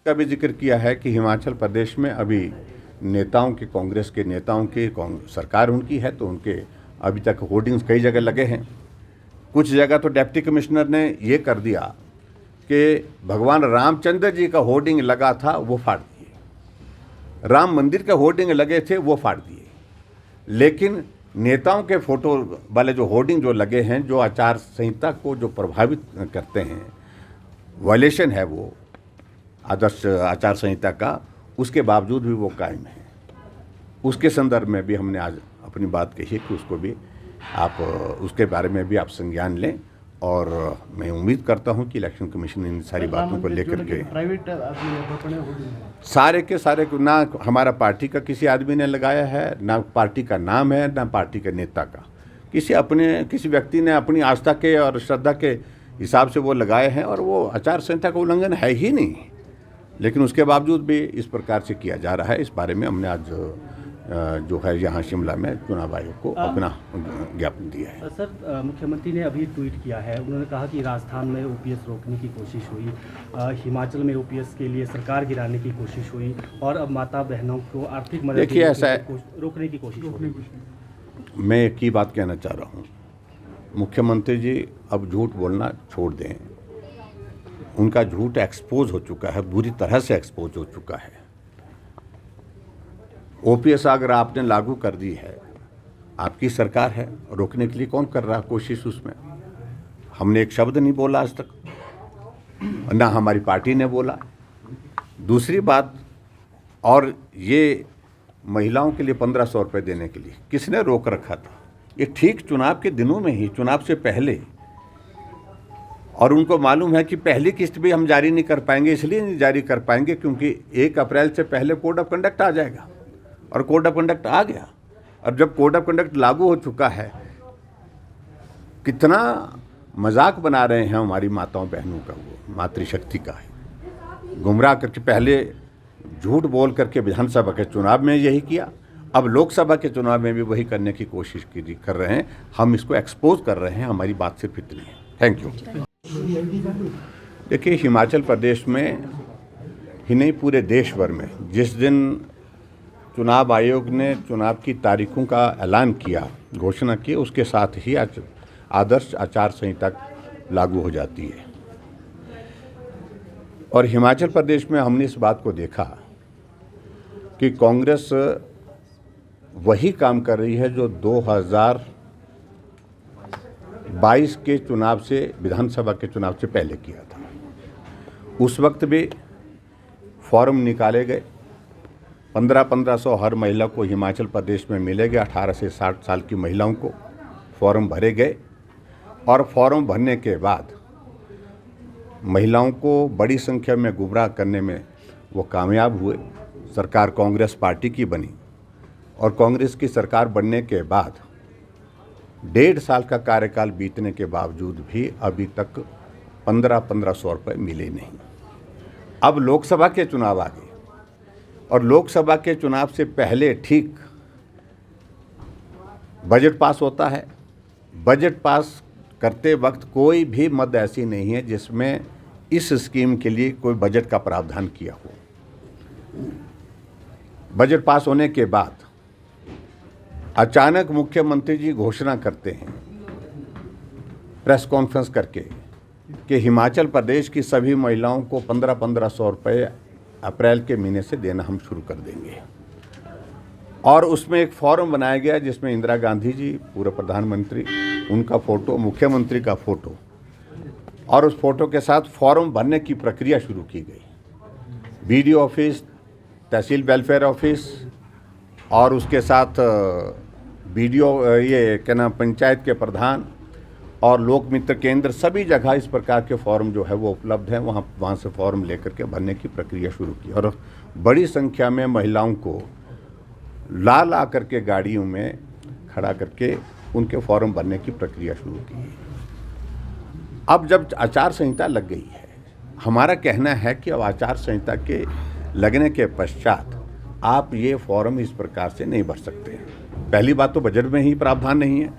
का भी जिक्र किया है कि हिमाचल प्रदेश में अभी नेताओं के, कांग्रेस के नेताओं की सरकार उनकी है, तो उनके अभी तक होर्डिंग्स कई जगह लगे हैं। कुछ जगह तो डिप्टी कमिश्नर ने ये कर दिया कि भगवान रामचंद्र जी का होर्डिंग लगा था वो फाड़ दिए, राम मंदिर के होर्डिंग लगे थे वो फाड़ दिए, लेकिन नेताओं के फोटो वाले जो होर्डिंग जो लगे हैं, जो आचार संहिता को जो प्रभावित करते हैं, वायलेशन है वो आदर्श आचार संहिता का, उसके बावजूद भी वो कायम है। उसके संदर्भ में भी हमने आज अपनी बात कही है कि उसको भी आप, उसके बारे में भी आप संज्ञान लें, और मैं उम्मीद करता हूं कि इलेक्शन कमीशन इन सारी बातों को लेकर के प्राइवेट सारे के सारे, ना हमारा पार्टी का किसी आदमी ने लगाया है, ना पार्टी का नाम है, ना पार्टी के नेता का, किसी व्यक्ति ने अपनी आस्था के और श्रद्धा के हिसाब से वो लगाए हैं, और वो आचार संहिता का उल्लंघन है ही नहीं, लेकिन उसके बावजूद भी इस प्रकार से किया जा रहा है। इस बारे में हमने आज जो है यहाँ शिमला में चुनाव आयोग को अपना ज्ञापन दिया है। सर, मुख्यमंत्री ने अभी ट्वीट किया है, उन्होंने कहा कि राजस्थान में ओपीएस रोकने की कोशिश हुई, हिमाचल में ओपीएस के लिए सरकार गिराने की कोशिश हुई, और अब माता बहनों को आर्थिक मदद देखिए, ऐसा रोकने की कोशिश हो रही। मैं एक ही बात कहना चाह रहा हूँ, मुख्यमंत्री जी अब झूठ बोलना छोड़ दें। उनका झूठ एक्सपोज हो चुका है, बुरी तरह से एक्सपोज हो चुका है। ओपीएस अगर आपने लागू कर दी है, आपकी सरकार है, रोकने के लिए कौन कर रहा है कोशिश उसमें? हमने एक शब्द नहीं बोला आज तक, ना हमारी पार्टी ने बोला। दूसरी बात, और ये महिलाओं के लिए 1500 रुपये देने के लिए किसने रोक रखा था? ये ठीक चुनाव के दिनों में ही, चुनाव से पहले, और उनको मालूम है कि पहली किस्त भी हम जारी नहीं कर पाएंगे, इसलिए नहीं जारी कर पाएंगे क्योंकि 1 अप्रैल से पहले कोड ऑफ कंडक्ट आ जाएगा, और कोड ऑफ कंडक्ट आ गया। और जब कोड ऑफ कंडक्ट लागू हो चुका है, कितना मजाक बना रहे हैं हमारी माताओं बहनों का, वो मातृशक्ति का है, गुमराह करके पहले झूठ बोल करके विधानसभा के चुनाव में यही किया, अब लोकसभा के चुनाव में भी वही करने की कोशिश कर रहे हैं। हम इसको एक्सपोज कर रहे हैं, हमारी बात सिर्फ इतनी है। Thank you. देखिए, हिमाचल प्रदेश में ही नहीं, पूरे देश भर में जिस दिन चुनाव आयोग ने चुनाव की तारीखों का ऐलान किया, घोषणा की, उसके साथ ही आदर्श आचार संहिता लागू हो जाती है। और हिमाचल प्रदेश में हमने इस बात को देखा कि कांग्रेस वही काम कर रही है जो 2022 के चुनाव से, विधानसभा के चुनाव से पहले किया था। उस वक्त भी फॉर्म निकाले गए, 1500 हर महिला को हिमाचल प्रदेश में मिलेगा, 18 से 60 साल की महिलाओं को फॉर्म भरे गए, और फॉर्म भरने के बाद महिलाओं को बड़ी संख्या में गुमराह करने में वो कामयाब हुए। सरकार कांग्रेस पार्टी की बनी, और कांग्रेस की सरकार बनने के बाद 1.5 साल का कार्यकाल बीतने के बावजूद भी अभी तक 1500 रुपये मिले नहीं। अब लोकसभा के चुनाव आ गए, और लोकसभा के चुनाव से पहले ठीक बजट पास होता है। बजट पास करते वक्त कोई भी मद ऐसी नहीं है जिसमें इस स्कीम के लिए कोई बजट का प्रावधान किया हो। बजट पास होने के बाद अचानक मुख्यमंत्री जी घोषणा करते हैं प्रेस कॉन्फ्रेंस करके कि हिमाचल प्रदेश की सभी महिलाओं को 1500 रुपये अप्रैल के महीने से देना हम शुरू कर देंगे। और उसमें एक फॉर्म बनाया गया जिसमें इंदिरा गांधी जी, पूर्व प्रधानमंत्री, उनका फ़ोटो, मुख्यमंत्री का फ़ोटो, और उस फोटो के साथ फॉर्म भरने की प्रक्रिया शुरू की गई। बीडीओ ऑफिस, तहसील वेलफेयर ऑफिस, और उसके साथ बीडीओ, ये क्या नाम, पंचायत के प्रधान और लोक मित्र केंद्र, सभी जगह इस प्रकार के फॉर्म जो है वो उपलब्ध हैं। वहाँ से फॉर्म लेकर के भरने की प्रक्रिया शुरू की, और बड़ी संख्या में महिलाओं को ला करके गाड़ियों में खड़ा करके उनके फॉर्म भरने की प्रक्रिया शुरू की। अब जब आचार संहिता लग गई है, हमारा कहना है कि अब आचार संहिता के लगने के पश्चात आप ये फॉर्म इस प्रकार से नहीं भर सकते हैं। पहली बात तो बजट में ही प्रावधान नहीं है,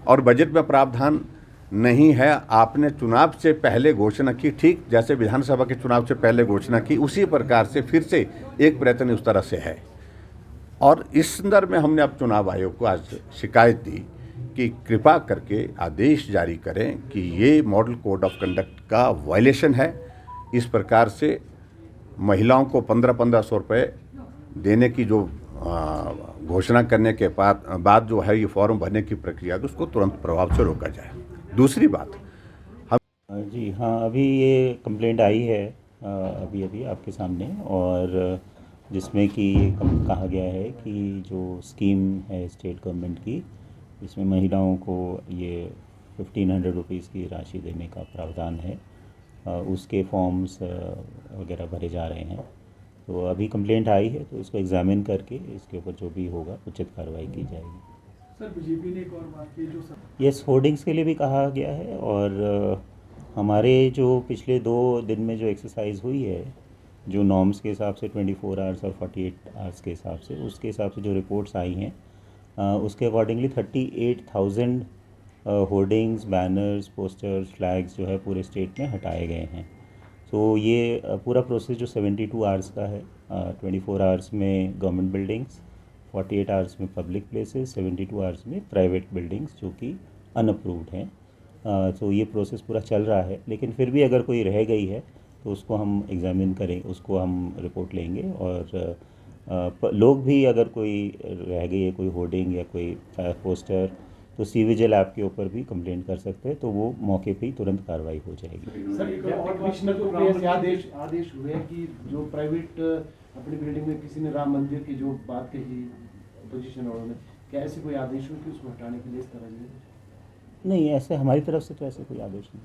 और बजट में प्रावधान नहीं है। आपने चुनाव से पहले घोषणा की, ठीक जैसे विधानसभा के चुनाव से पहले घोषणा की, उसी प्रकार से फिर से एक प्रयत्न उस तरह से है। और इस संदर्भ में हमने अब चुनाव आयोग को आज शिकायत दी कि कृपा करके आदेश जारी करें कि ये मॉडल कोड ऑफ कंडक्ट का वायलेशन है। इस प्रकार से महिलाओं को 1500 रुपये देने की जो घोषणा करने के बाद जो है ये फॉर्म भरने की प्रक्रिया है, उसको तुरंत प्रभाव से रोका जाए। दूसरी बात, जी हाँ, अभी ये कंप्लेंट आई है अभी आपके सामने, और जिसमें कि कहा गया है कि जो स्कीम है स्टेट गवर्नमेंट की, इसमें महिलाओं को ये 1500 रुपीज़ की राशि देने का प्रावधान है। उसके फॉर्म्स वगैरह भरे जा रहे हैं। तो अभी कंप्लेंट आई है, तो इसको एग्जामिन करके इसके ऊपर जो भी होगा उचित कार्रवाई की जाएगी। सर, बीजेपी ने एक और बात की जो यस, होर्डिंग्स के लिए भी कहा गया है, और हमारे जो पिछले 2 दिन में जो एक्सरसाइज हुई है, जो नॉर्म्स के हिसाब से 24 आवर्स और 48 आवर्स के हिसाब से, उसके हिसाब से जो रिपोर्ट्स आई हैं, उसके accordingly 38,000 hoardings, banners, posters, flags जो है पूरे स्टेट में हटाए गए हैं। तो ये पूरा प्रोसेस जो 72 आवर्स का है, 24 आवर्स में गवर्नमेंट बिल्डिंग्स, 48 आवर्स में पब्लिक प्लेसेस, 72 आवर्स में प्राइवेट बिल्डिंग्स जो कि अनअप्रूव्ड हैं। तो ये प्रोसेस पूरा चल रहा है, लेकिन फिर भी अगर कोई रह गई है तो उसको हम एग्जामिन करें, उसको हम रिपोर्ट लेंगे। और लोग भी अगर कोई रह गई है, कोई होर्डिंग या कोई पोस्टर, तो CVGIL ऐप के ऊपर भी कंप्लेंट कर सकते हैं, तो वो मौके पे ही तुरंत कार्रवाई हो जाएगी। सर, कमिश्नर को कोई ऐसे आदेश हुए हैं कि जो प्राइवेट अपनी बिल्डिंग में किसी ने राम मंदिर की जो बात कही अपोजिशन वालों ने, क्या ऐसे कोई आदेश हुए कि उसको हटाने के लिए इस तरह से? नहीं, ऐसे हमारी तरफ से तो ऐसे कोई आदेश नहीं।